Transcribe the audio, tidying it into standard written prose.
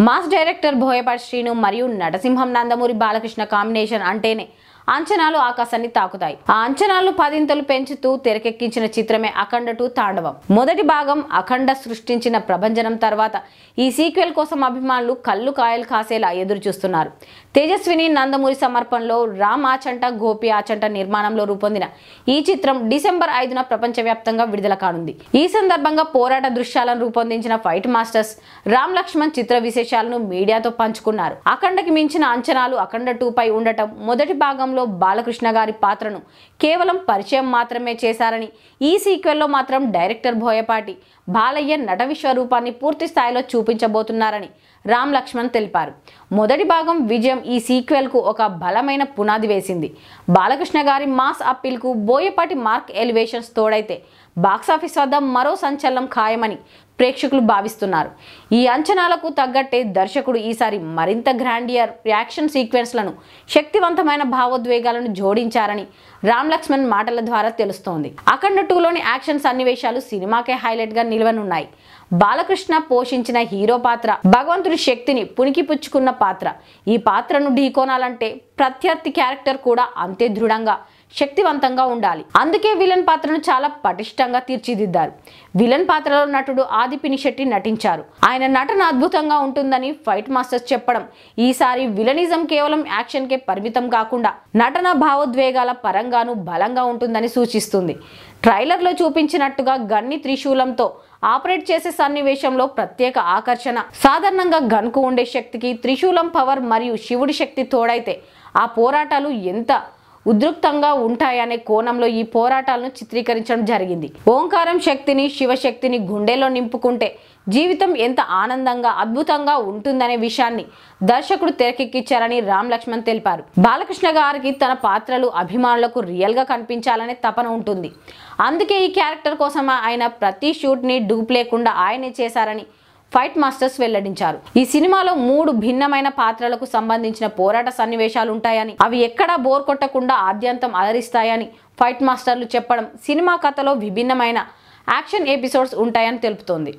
Mass director Boyapati Srinu మరియు నటసింహం Nandamuri Balakrishna combination అంటేనే అంచనాలు ఆకాశాన్ని తాకుతాయి. ఆ అంచనాలు పదింతలు పెంచుతూ తెరకెక్కించిన చిత్రమే అఖండ 2 తాండవం. మొదటి భాగం అఖండ సృష్టించిన ప్రభంజనం తర్వాత ఈ సీక్వెల్ కోసం అభిమానులు కళ్ళు కాయలు కాసేలా ఎదురు చూస్తున్నారు. తేజస్విని నందమూరి సమర్పణలో రామ్ ఆచంట గోపి ఆచంట నిర్మాణంలో రూపొందిన ఈ చిత్రం డిసెంబర్ 5న ప్రపంచవ్యాప్తంగా విడుదల కానుంది. ఈ సందర్భంగా పోరాట దృశ్యాలను రూపొందించిన ఫైట్ మాస్టర్స్ రామ్ లక్ష్మణ్ చిత్ర విశేషాలను మీడియాతో పంచుకున్నారు. అఖండకి మించిన అంచనాలు అఖండ 2 పై ఉండటం, మొదటి భాగంలో బాలకృష్ణ గారి పాత్రను కేవలం పరిచయం మాత్రమే చేశారని, ఈ సీక్వెల్లో మాత్రం డైరెక్టర్ బోయపాటి బాలయ్య నట విశ్వరూపాన్ని పూర్తి స్థాయిలో చూపించబోతున్నారని రామ్ లక్ష్మణ్ తెలిపారు. మొదటి భాగం విజయం ఈ సీక్వెల్కు ఒక బలమైన పునాది వేసింది. బాలకృష్ణ గారి మాస్ అప్పీల్కు బోయపాటి మార్క్ ఎలివేషన్స్ తోడైతే బాక్సాఫీస్ వద్ద మరో సంచలనం ఖాయమని ప్రేక్షకులు భావిస్తున్నారు. ఈ అంచనాలకు తగ్గట్టే దర్శకుడు ఈసారి మరింత గ్రాండియర్ యాక్షన్ సీక్వెన్స్లను, శక్తివంతమైన భావోద్వేగాలను జోడించారని రామ్ లక్ష్మణ్ మాటల ద్వారా తెలుస్తోంది. అఖండ 2లోని యాక్షన్ సన్నివేశాలు సినిమాకే హైలైట్ గా నిలవనున్నాయి. బాలకృష్ణ పోషించిన హీరో పాత్ర భగవంతుడి శక్తిని పుణికిపుచ్చుకున్న పాత్ర. ఈ పాత్రను ఢీకొనాలంటే ప్రత్యర్థి క్యారెక్టర్ కూడా అంతే దృఢంగా, శక్తివంతంగా ఉండాలి. అందుకే విలన్ పాత్రను చాలా పటిష్టంగా తీర్చిదిద్దారు. విలన్ పాత్రలో నటుడు ఆది పినిశెట్టి నటించారు. ఆయన నటన అద్భుతంగా ఉంటుందని ఫైట్ మాస్టర్స్ చెప్పడం ఈసారి విలనిజం కేవలం యాక్షన్ కే పరిమితం కాకుండా నటన భావోద్వేగాల పరంగాను బలంగా ఉంటుందని సూచిస్తుంది. ట్రైలర్లో చూపించినట్టుగా గన్ని త్రిశూలంతో ఆపరేట్ చేసే సన్నివేశంలో ప్రత్యేక ఆకర్షణ. సాధారణంగా గన్కు ఉండే శక్తికి త్రిశూలం పవర్ మరియు శివుడి శక్తి తోడైతే ఆ పోరాటాలు ఎంత ఉద్రిక్తంగా ఉంటాయనే కోణంలో ఈ పోరాటాలను చిత్రీకరించడం జరిగింది. ఓంకారం శక్తిని, శివశక్తిని గుండెలో నింపుకుంటే జీవితం ఎంత ఆనందంగా, అద్భుతంగా ఉంటుందనే విషయాన్ని దర్శకుడు తెరకెక్కించారని రామ్ లక్ష్మణ్ తెలిపారు. బాలకృష్ణ గారికి తన పాత్రలు అభిమానులకు రియల్గా కనిపించాలనే తపన ఉంటుంది. అందుకే ఈ క్యారెక్టర్ కోసం ఆయన ప్రతి షూట్ని డూప్ లేకుండా ఆయనే చేశారని ఫైట్ మాస్టర్స్ వెల్లడించారు. ఈ సినిమాలో 3 భిన్నమైన పాత్రలకు సంబంధించిన పోరాట సన్నివేశాలు ఉంటాయని, అవి ఎక్కడా బోర్ కొట్టకుండా ఆద్యంతం అలరిస్తాయని ఫైట్ మాస్టర్లు చెప్పడం సినిమా కథలో విభిన్నమైన యాక్షన్ ఎపిసోడ్స్ ఉంటాయని తెలుపుతోంది.